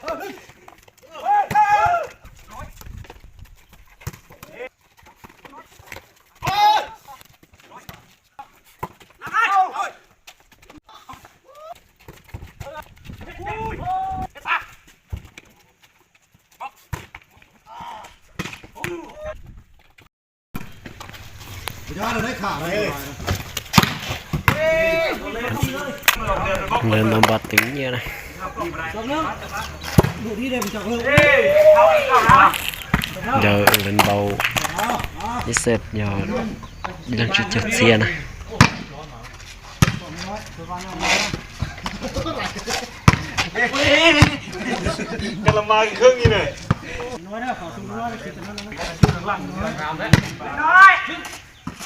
ย่าเราได้ขาเลยเดินบำบัดถึงเยอะนะเดี๋ยวเล่นเบาดิเซตเดี๋ยวยังจุดเสียนะกำลังมาครึ่งนี่เลยน้อยนะขอซุ้มน้อยคิดแต่นั้นนะชื่อหลังน้อย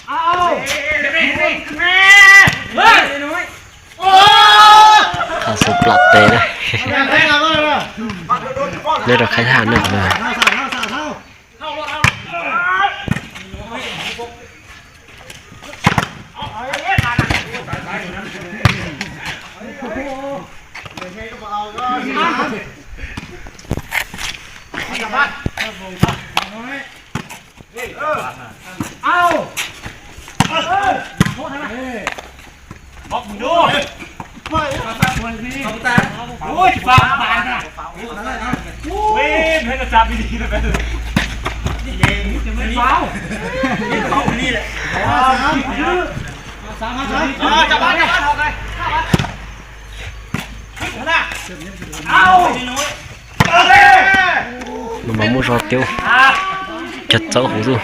เอาแม่เฮ้ยน้อยโอ้ขาสุปลัดเตะนะเลือดออกขยานหนักเลยเอาบอกมึงดูไม่ต้องตาโอ้ยฟ้าบานนะเว้ยให้กระจับดีๆนะแม่นี่เองจะไม่เฝ้านี่เฝ้านี่แหละสามจับบ้านเอาไปเอามันมามูชอเตียวจัดเจ้าหูดู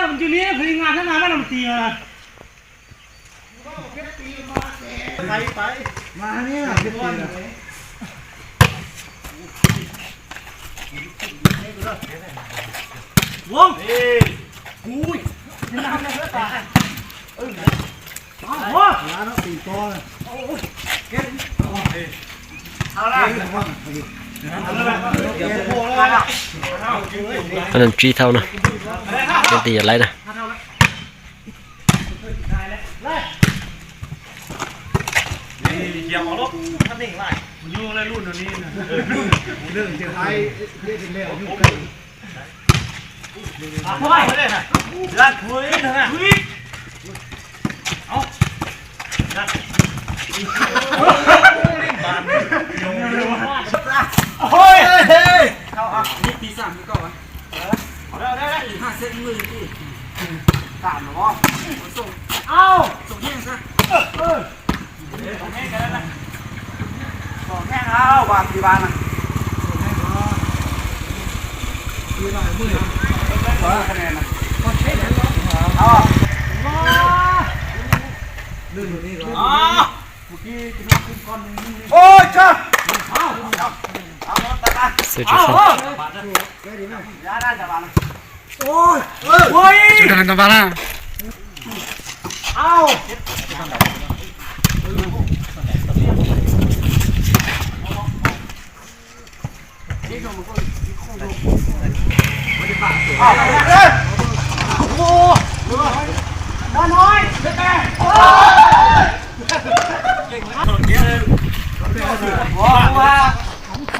มันจะนี้พงานทั้งงานไม่ลำเตียไปมาเนี่ยวงอุ้ยจะทำอะไรเพื่อตาโอ้โหร้านตีโตเลยเอาละอันนั้นจีเท่านะเป็นตีอะไรนะเกี่ยวรถท่านเองไรมันยุ่งอะไรรุ่นนี้นะเรื่องเจ้าไทยเรียกเป็นเรื่องยุ่งกันพ่อไม่ได้นะรัดคุยนะเอารัดโอ้ยเข้าอ่ะนี่ปีสามนี่ก่อนได้5 เซนมือที่ตามหรอส่งเอาส่งแห้งซะส่งแห้งกันแล้วนะส่งแห้งเอาวางที่บ้านนะส่งแห้งมือขอคะแนนนะเอาลื่นอยู่นี่ก่อนเมื่อกี้จะขึ้นก้อนนึงโอ้ยจ้าสุดยอดโอ้ยโอ้ยสุดยอดนะบ้านะเอาโอ้น้อยน้อยแม่โอ้ยเก่งนะว้าเ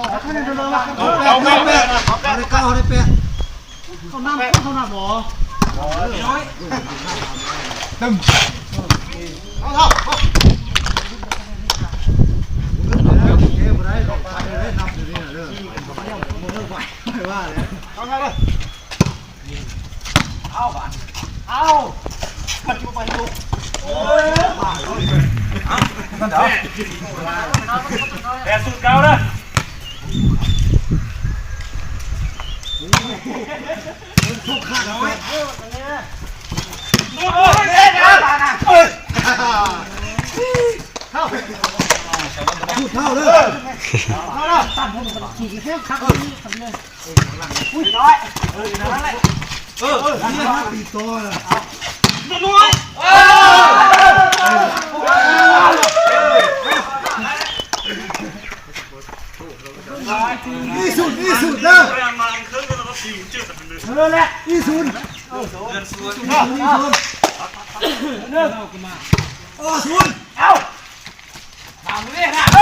อาแม่เอาได้เก้าได้เป๊ะเขาน้ำหมอน้อยตึมเอาเท่าเอาปัจจุบันดูโอ้ยนั่นเดี๋ยวแต่สุดเก่าเลยทุกข้างน้อยโอ้ยเด็ดนะเข้าพูดเข้าเลยเข้าแล้วตัดผมขี่แค่ข้างนี้ทำเลยอุ้ยน้อยนั่นแหละนี่ฮะตีโตเลยน้อยนี่สุดเด้อแหละนี่สุดเด้อ โอ้ชุน เอาถามมึงเนี่ยนะโ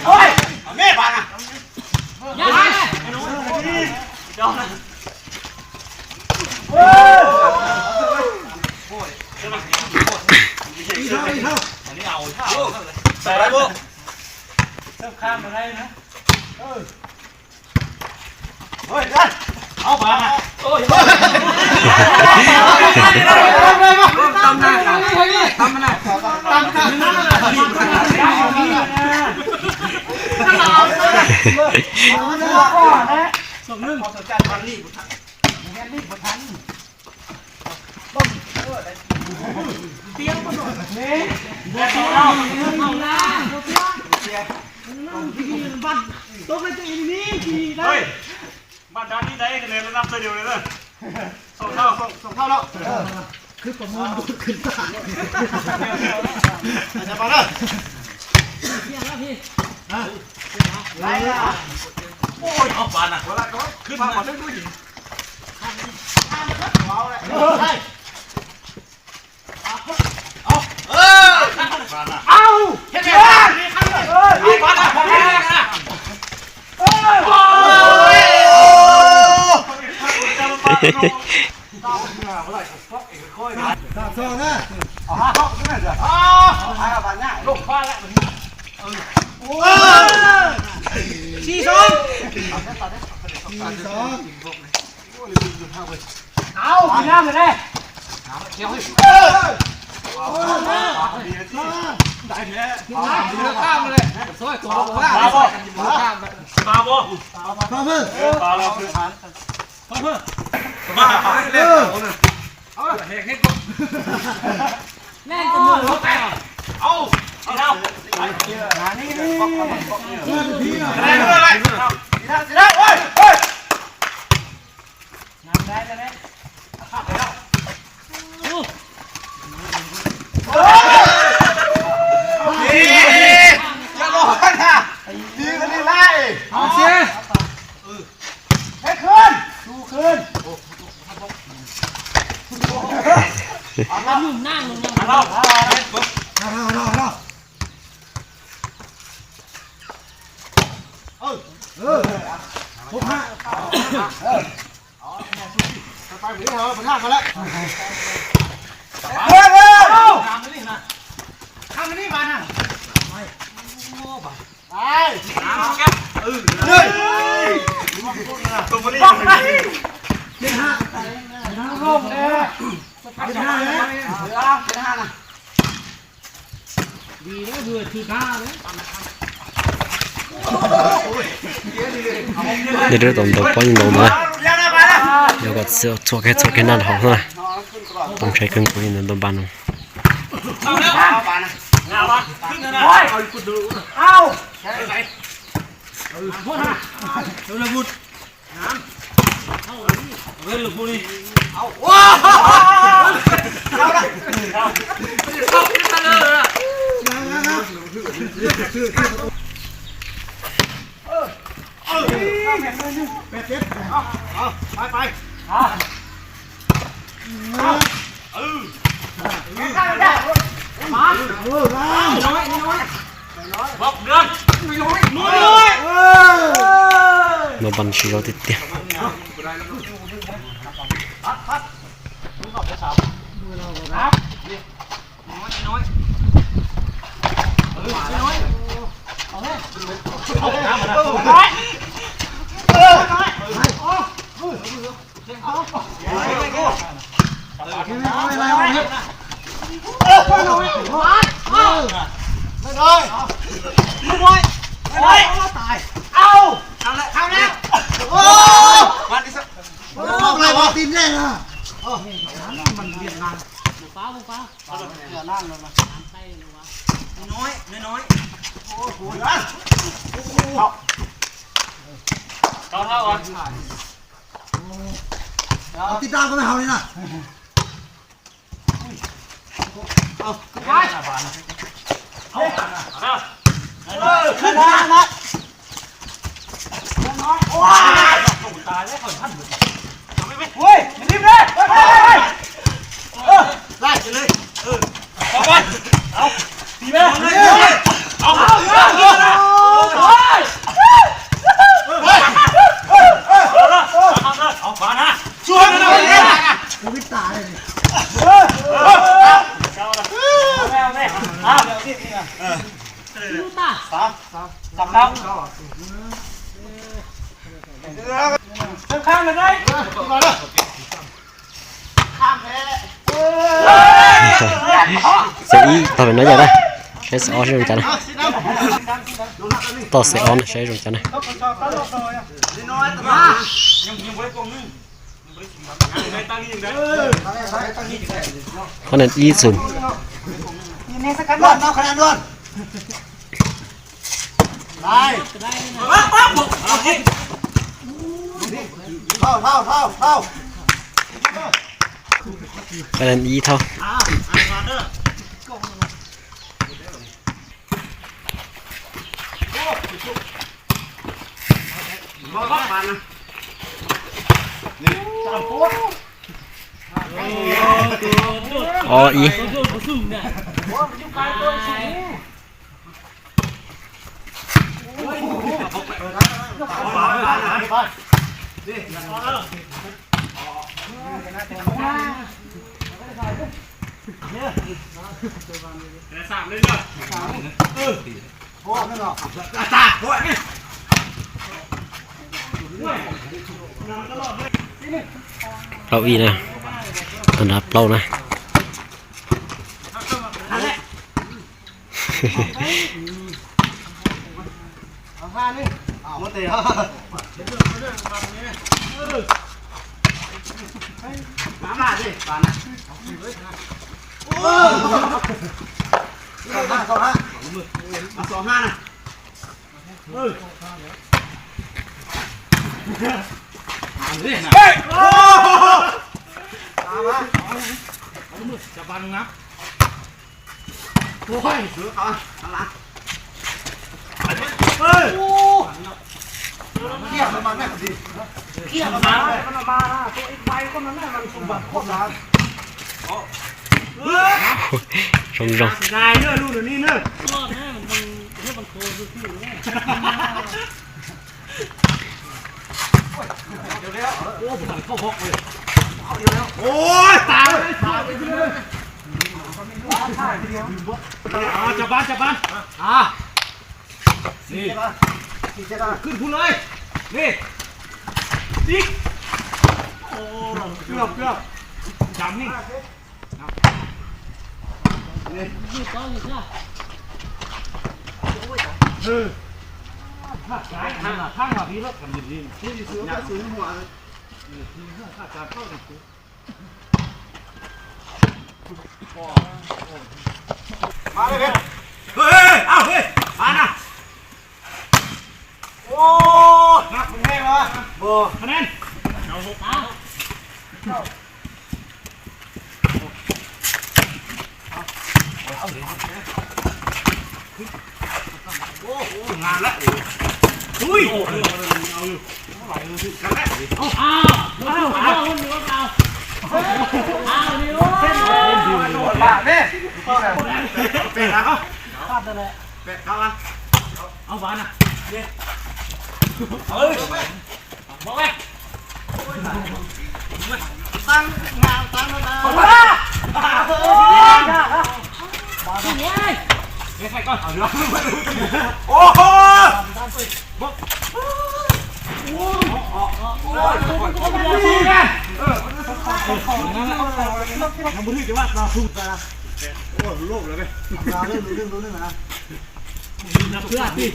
อ้ยแม่บ้านอ่ะยังไงยอมนะอีเท่าอีเท่า อันนี้เอาเท่าใส่อะไรพวกเติมข้ามอะไรนะเฮ้ยกันเอาบ้านโอ้ยตำหน้าตำมันนะตำกันส่งนึ่งขอสนใจพันลี่บุทันแอนลี่บุทันเตี้ยมาหน่อยนี่เดี๋ยวเอาละบ้านต้องไปตีนี้ทีได้บ้านด้านนี้ได้กันเลยระดับเดียวเลยส่งเท่าแล้วคือประมูลขึ้นตาจะไปเลยเที่ยงแล้วพี่ไรล่ะโอ้ยเอาปานอ่ะเวลาก็ขึ้นมาได้ด้วยหินเอาเลยเอาเห็นไหมเอาปานอ่ะพอแล้วนะโอ้ยตาซองนะ เอาห้าเข้าขึ้นมาเถอะอ๋อห้าบาทเนี่ยลงฟ้าแล้วโอ้ยสี่สองเอาไปน้ำเลยได้เดี๋ยวได้แน่ข้ามเลยซอยตัวข้ามข้ามมาบ่ข้ามือ ปลาเราคือฐานข้ามเพื่อมาเล่นเอาเฮ้ยให้กูแน่นตัวมือเขาไปเอาเอานี่นี่บล็อกพี่นะ ได้เลยได้เฮ้ยเฮ้ยน้ำได้เลยข้ามไปแล้วอย่าหลอกกันนะดีกันดีไล่เอาเสียให้คืนดูคืนเอาละนุ่มนั่งลงมาเราหกห้าไปหนีเหรอมันห้ามาแล้วเฮ้ยข้ามไปนี่นะข้ามไปนี่มานะไปเอาแกเลยตัวมันนี่บอกนะเจ็ดห้า ลงเลยเจ็ดห้าเลย เจ็ดห้านะดีนะเบื่อคือข้าเลยเดี๋ยวต้องป้อนนมนะเดี๋ยวก็เสียตัวแค่นั้นหอมนะต้องใช้เครื่องคุยในตัวบ้านเอาปานะเอาปาขึ้นนะเอากุดดูเอาใส่พูดนะเร็วๆพูดน้ำเอาเร็วๆพูดนี่เอาว้าวเอาละเอาขึ้นมาเลยไปมาบอกเดือนมาบันชีเราติดเตียงตีนแรกนะมันเรียนนานป้าเรือนั่งเลยมาใส่เลยวะน้อยโอ้โหเท่าอ่ะเอาติดตามก็ไม่เอาเลยนะเอาไปขึ้นนะน้อยโอ้ยตายแล้วคนท่านเฮ้ยรีบเลยไล่ไปเลย เอาไปเอาตีไปเอาเอาขวานะช่วยนะ วิตาเลย ข้างเลยได้ sẽ ý tao phải nói giờ đây sẽ ó rồi cho này tao sẽ on sẽ rồi cho này con này ý sùn luôn tao khả năng luôn đây thao con này ý thôi ý lâu ý nè anh đạp lâu nèจับบันนะ rong rong นายเนื้อลูกเดี๋ยวนี้เนื้อโอ้ยตายจับบ้านนี่ขึ้นพูเลยนี่ดิโอ้เกือบจำนี่ข้างพี่รถกันดีๆนี่ซื้อมาซื้อหัวเลยมาเลยเฮ้ยเอาเฮ้ยมานะโอ้นักมึงแห้งวะโบคะแนนโอ้โหงานละอุ้ยเอาอยู่ไหลเลยกันแล้วเป็ดแล้วเป็ดเอาละเอาบ้านอ่ะเฮ้ยบอกไว้ตั้งงานตั้งแล้วนะเฮ้ยใครก่อนเอาเดี๋ยวโอ้โหบอกน้ำมือถือจะว่าเราถูกแล้วโอ้โลกเลยไหมเราเรื่องนะนับเพื่อนดิ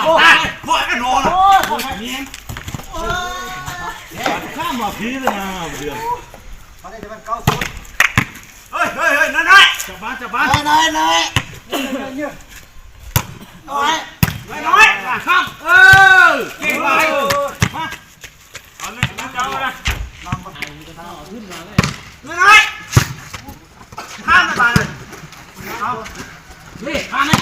โอ้ยพ่อไอ้นอนโอ้ยเงี้ยข้ามมาพีเลยนะเดือนตอนนี้จะเป็นเก้าศูนย์เฮ้ยนั่นจับบ้านน้อยน้อยข้ามเก่งไปมาเอาเลยเจ้าเลยน้อยข้ามไปเลยเอานี่ข้ามเลย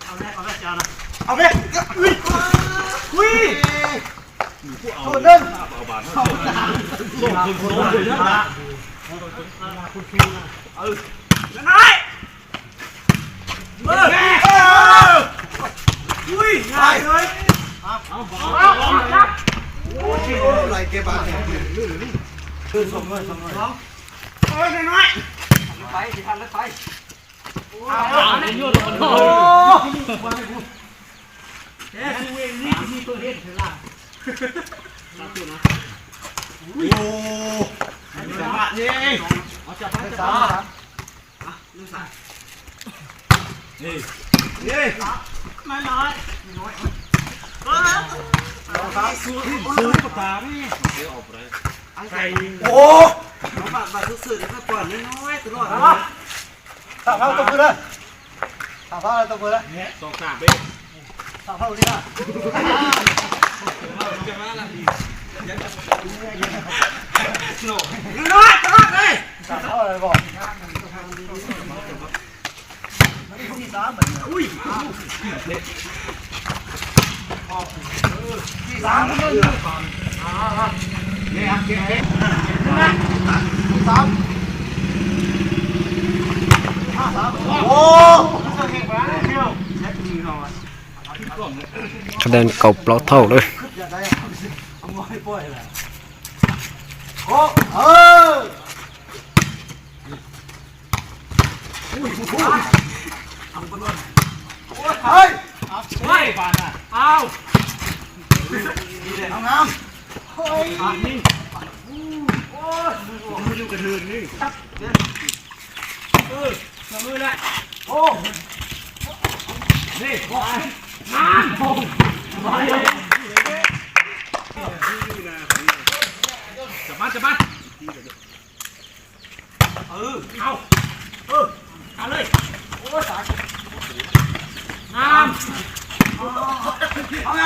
เอาแรกเจ้านะเอาไปอุ้ยโดนเดินเอาบาทส่งคนโดนเลยนะ น้อยอุ้ยง่ายเลยอะไรเก็บบ้านคือส่งเลยน้น้อยไปที่ทันรถไฟโอ้แค่ดูเองนี่มีตัวเห็นเท่าไหร่โอ้จังหวะนี้เอาจับไปจับนี่ไม่น้อยซื้อกับตานี่ใส่โอ้บาดซื้อๆแล้วก่อนน้อยตลอดสาวเขาตบมือเลยสาวเขาตบมือเลยสองสามเบ้สาวเขาดีนะน้อยตลอดเลยสาวเขาอะไรบอกที่สามเหมือนอุ้ยที่สามเนี่ยเก็บที่สามโอ้คะแนนเก่าเปล่าเท่าเลยโอ้เฮ้ยไม่ปานอ่ะเอาเอาน้ำเฮ้ยนี่โอ้ยมันอยู่กระเทือนนี่น้ำมือละโอ้นี่น้ำโอ้จับมาเอาเลยโอ้สายน้ำเอาไง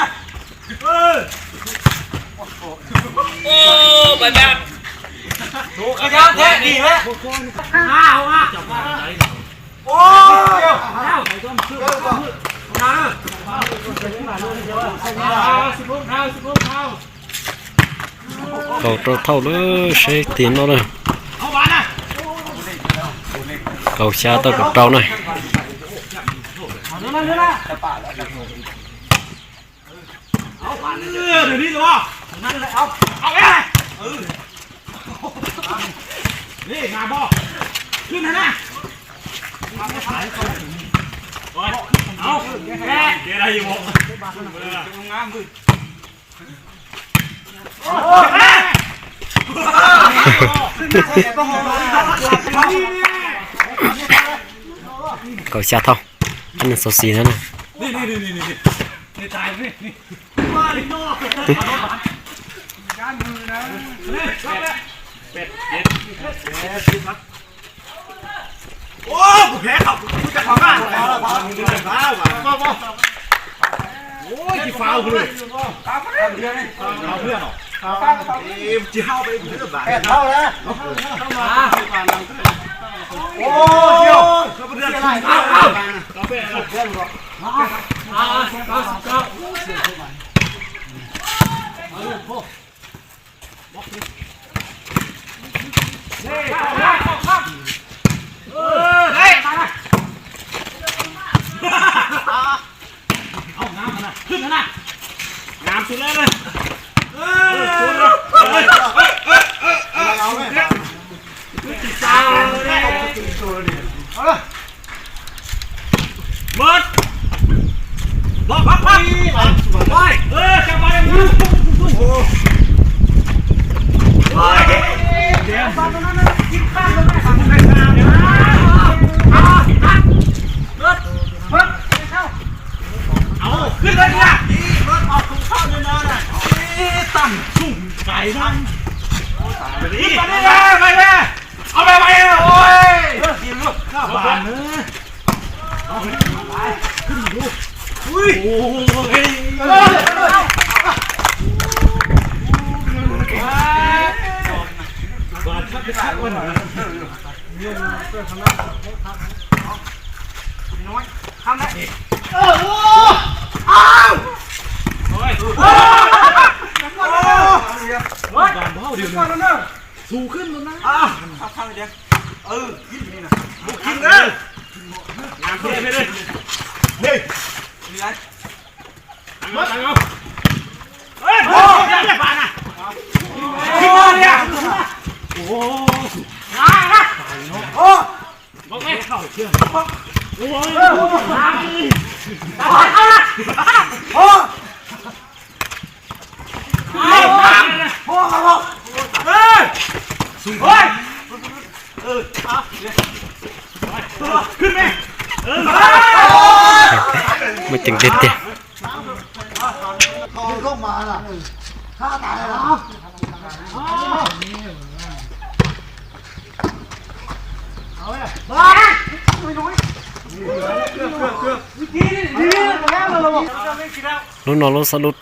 โอ้ไปแบบถูกกระยาแท้ดีไหมเอาจับมาโอ้เอาใส่ต้มชื่อเอาสิบเท่าเก่าเปล่าเท่าเลยใช้ตีนเอาเลยเอาบ้านนะเก่าชาตัวกับเราหน่อยเอาเดี๋ยวนี้ตัวนั่นเลยเอาไปนี่งาบ่ขึ้นนะนะเอาแกเดี๋ยวอะไรอยู่บ่งามขึ้นเก่าชาเท่าอันนั้นสดสีนั่นน่ะนี่ตายนี่มาดิโน่การมือนะเป็ดโอ้กูแพ้เขากูจะทำงานโอ้ยกี่ฟาวเลยเอาเพื่อนหรอจีเฮาไปเพื่อนบ้านเท่าแล้วเข้ามาโอ้ยเขาเป็นเรื่องอะไรเอาไปเอาเพื่อนหรอเอาน้ำนะขึ้นนะน้ำสุดแล้วเลยเอาไหมติดตาเลยหมดบอกพักไปจับไปเลยเดี๋ยวตอนนั้นกินข้าวแล้วไม่ทำอะไรกันเดี๋ยวเอาขึ้นเลยเนี่ยรถออกถุงข้าวแน่นอนอ่ะตั้มชุ่มไก่นั่นไปดิไปเลยเอาไปโอ้ยกินลูกข้าวบานเนื้อเอาไปขึ้นดูอุ้ยโอ้ยบานชักชักวันไหนเรื่องเรื่องข้างหน้าน้อยทำได้โอ้อ้าวโอ้ยบานเบาเดียวนะ สูขึ้นแล้วนะข้างเดียวกินนี่นะ บุกกินเลยงานเพื่อนเลยนี่ มีไร มาตั้งเอาเฮ้ยโอ้ยอย่าบ้านะกินมาเนี่ยโอ้โหโอ้บอกไม่เข้าเชื่อโอ้ยเอาละโอ้โอ้ครับเฮ้ยเฮ้ยขึ้นไหม ไม่ถึงเด็ดเดียว เขาลงมาล่ะฆ่าตายแล้วเอาเลยบ้าไม่รู้เกือบวิธีนี่แล้วเราบอก ลุ้นนอนลุ้นสลุด